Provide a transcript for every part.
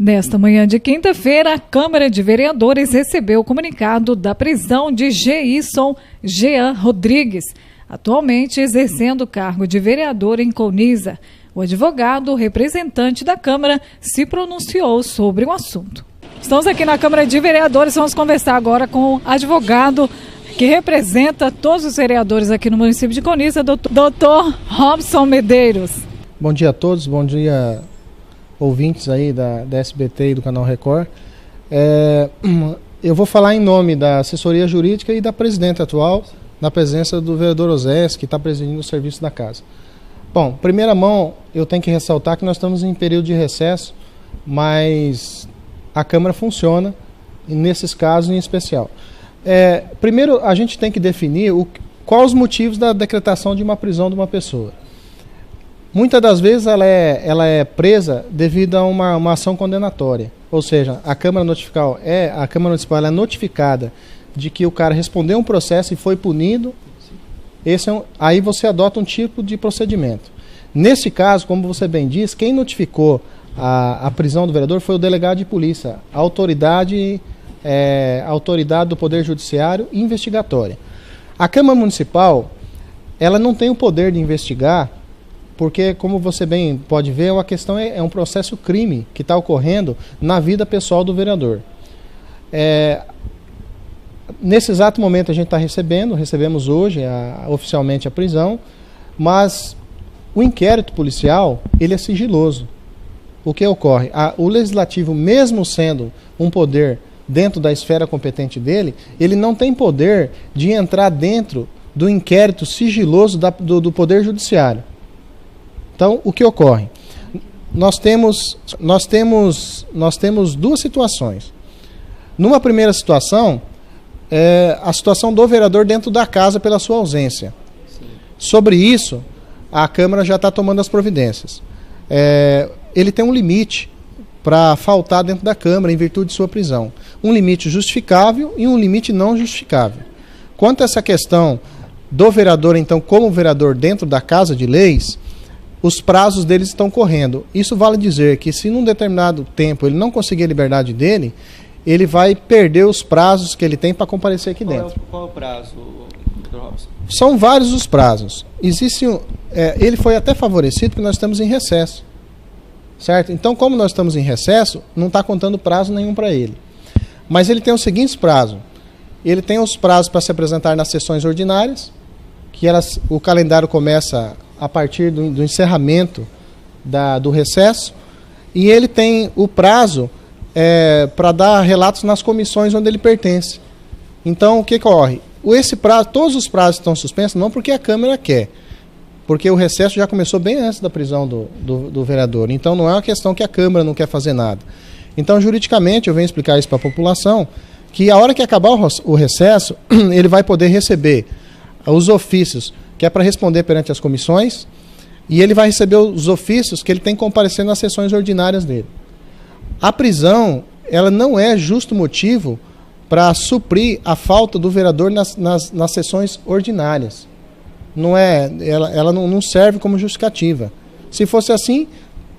Nesta manhã de quinta-feira, a Câmara de Vereadores recebeu o comunicado da prisão de Geisson Jean Rodrigues, atualmente exercendo o cargo de vereador em Colniza. O advogado, representante da Câmara, se pronunciou sobre o assunto. Estamos aqui na Câmara de Vereadores, vamos conversar agora com o advogado que representa todos os vereadores aqui no município de Colniza, doutor Robson Medeiros. Bom dia a todos, bom dia ouvintes aí da SBT e do canal Record. Eu vou falar em nome da assessoria jurídica e da presidente atual, na presença do vereador Osés, que está presidindo o serviço da casa. Bom, primeira mão, eu tenho que ressaltar que nós estamos em período de recesso, mas a Câmara funciona, nesses casos em especial. Primeiro, a gente tem que definir quais os motivos da decretação de uma prisão de uma pessoa. Muitas das vezes ela é presa devido a uma ação condenatória, ou seja, a Câmara Municipal é notificada de que o cara respondeu um processo e foi punido. Aí você adota um tipo de procedimento. Nesse caso, como você bem diz, quem notificou a prisão do vereador foi o delegado de polícia, a autoridade do Poder Judiciário investigatória. A Câmara Municipal, ela não tem o poder de investigar, porque, como você bem pode ver, a questão é um processo crime que está ocorrendo na vida pessoal do vereador. Nesse exato momento a gente está recebemos hoje oficialmente a prisão, mas o inquérito policial, ele é sigiloso. O que ocorre? O legislativo, mesmo sendo um poder dentro da esfera competente dele, ele não tem poder de entrar dentro do inquérito sigiloso do Poder Judiciário. Então, o que ocorre? Nós temos duas situações. Numa primeira situação, a situação do vereador dentro da casa pela sua ausência. Sim. Sobre isso, a Câmara já está tomando as providências. Ele tem um limite para faltar dentro da Câmara em virtude de sua prisão. Um limite justificável e um limite não justificável. Quanto a essa questão do vereador, então, como vereador dentro da Casa de Leis, os prazos deles estão correndo. Isso vale dizer que se num determinado tempo ele não conseguir a liberdade dele, ele vai perder os prazos que ele tem para comparecer aqui dentro. Qual é o prazo, Dr. Robson? São vários os prazos. Ele foi até favorecido porque nós estamos em recesso. Certo? Então, como nós estamos em recesso, não está contando prazo nenhum para ele. Mas ele tem os seguintes prazos. Ele tem os prazos para se apresentar nas sessões ordinárias, que o calendário começa a partir do encerramento do recesso, e ele tem o prazo para dar relatos nas comissões onde ele pertence. Então, o que ocorre? Todos os prazos estão suspensos, não porque a Câmara quer, porque o recesso já começou bem antes da prisão do vereador. Então, não é uma questão que a Câmara não quer fazer nada. Então, juridicamente, eu venho explicar isso para a população, que a hora que acabar o recesso, ele vai poder receber os ofícios, que é para responder perante as comissões, e ele vai receber os ofícios que ele tem que comparecer nas sessões ordinárias dele. A prisão, ela não é justo motivo para suprir a falta do vereador nas sessões ordinárias. Ela não serve como justificativa. Se fosse assim,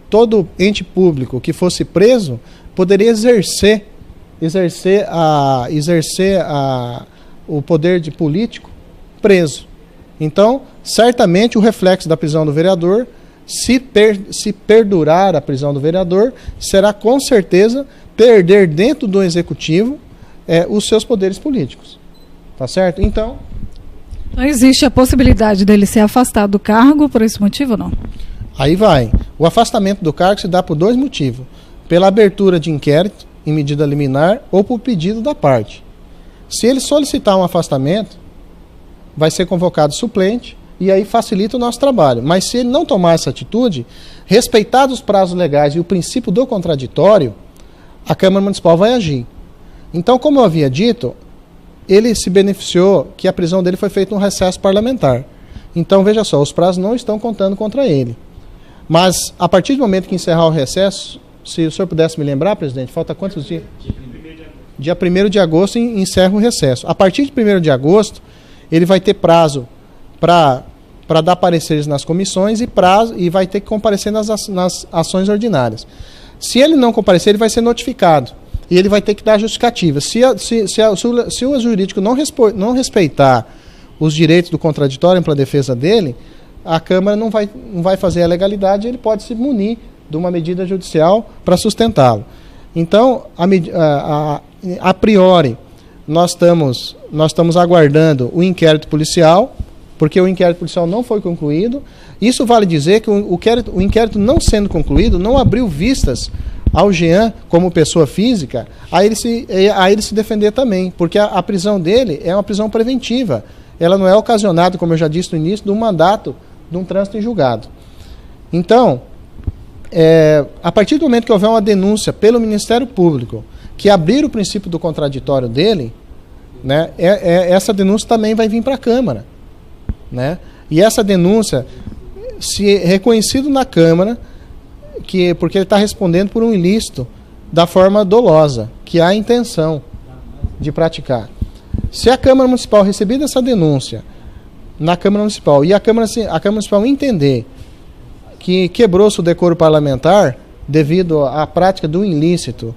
todo ente público que fosse preso poderia exercer o poder de político preso. Então, certamente o reflexo da prisão do vereador, se perdurar a prisão do vereador, será com certeza perder dentro do executivo os seus poderes políticos. Tá certo? Então, existe a possibilidade dele ser afastado do cargo por esse motivo ou não? Aí vai. O afastamento do cargo se dá por dois motivos. Pela abertura de inquérito em medida liminar ou por pedido da parte. Se ele solicitar um afastamento, vai ser convocado suplente e aí facilita o nosso trabalho. Mas se ele não tomar essa atitude, respeitados os prazos legais e o princípio do contraditório, a Câmara Municipal vai agir. Então, como eu havia dito, ele se beneficiou que a prisão dele foi feita um recesso parlamentar. Então, veja só, os prazos não estão contando contra ele. Mas, a partir do momento que encerrar o recesso, se o senhor pudesse me lembrar, presidente, falta quantos dias? Dia 1º de agosto encerra o recesso. A partir de 1º de agosto, ele vai ter prazo para dar pareceres nas comissões e vai ter que comparecer nas ações ordinárias. Se ele não comparecer, ele vai ser notificado. E ele vai ter que dar justificativa. Se o jurídico não respeitar os direitos do contraditório para a defesa dele, a Câmara não vai fazer a legalidade, ele pode se munir de uma medida judicial para sustentá-lo. Então, a priori, nós estamos aguardando o inquérito policial, porque o inquérito policial não foi concluído. Isso vale dizer que o inquérito não sendo concluído, não abriu vistas ao Jean como pessoa física, a ele se defender também, porque a prisão dele é uma prisão preventiva. Ela não é ocasionada, como eu já disse no início, de um mandato de um trânsito em julgado. Então, a partir do momento que houver uma denúncia pelo Ministério Público que abrir o princípio do contraditório dele, né, essa denúncia também vai vir para a Câmara, né? E essa denúncia, se reconhecido na Câmara, porque ele está respondendo por um ilícito da forma dolosa, que há a intenção de praticar. Se a Câmara Municipal receber essa denúncia na Câmara Municipal e a Câmara Municipal entender que quebrou-se o decoro parlamentar devido à prática do ilícito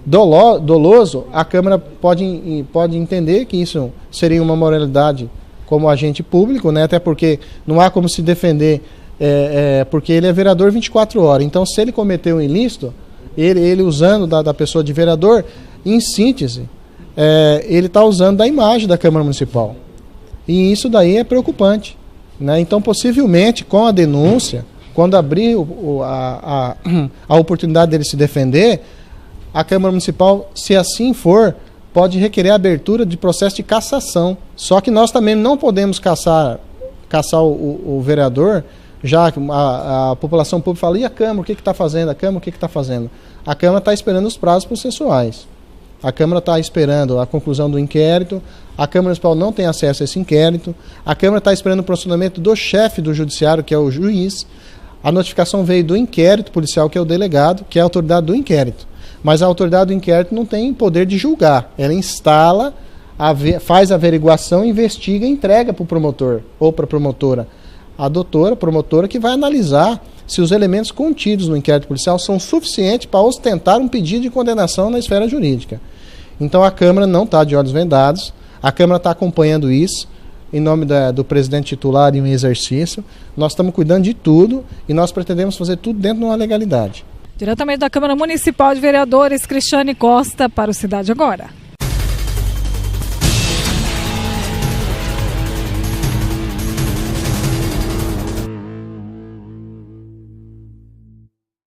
doloso, a Câmara pode entender que isso seria uma moralidade como agente público, né? Até porque não há como se defender, porque ele é vereador 24 horas. Então, se ele cometeu um ilícito, ele usando da pessoa de vereador, em síntese, ele está usando da imagem da Câmara Municipal. E isso daí é preocupante, né? Então, possivelmente, com a denúncia, quando abrir a oportunidade dele se defender, a Câmara Municipal, se assim for, pode requerer a abertura de processo de cassação. Só que nós também não podemos cassar o vereador, já que a população pública fala, e a Câmara, o que está fazendo? A Câmara, o que está fazendo? A Câmara está esperando os prazos processuais. A Câmara está esperando a conclusão do inquérito, a Câmara Municipal não tem acesso a esse inquérito, a Câmara está esperando o posicionamento do chefe do judiciário, que é o juiz. A notificação veio do inquérito policial, que é o delegado, que é a autoridade do inquérito. Mas a autoridade do inquérito não tem poder de julgar. Ela instala, faz a averiguação, investiga e entrega para o promotor ou para a promotora. A promotora, que vai analisar se os elementos contidos no inquérito policial são suficientes para ostentar um pedido de condenação na esfera jurídica. Então a Câmara não está de olhos vendados, a Câmara está acompanhando isso, em nome do presidente titular em um exercício. Nós estamos cuidando de tudo e nós pretendemos fazer tudo dentro de uma legalidade. Diretamente da Câmara Municipal de Vereadores, Cristiane Costa, para o Cidade Agora.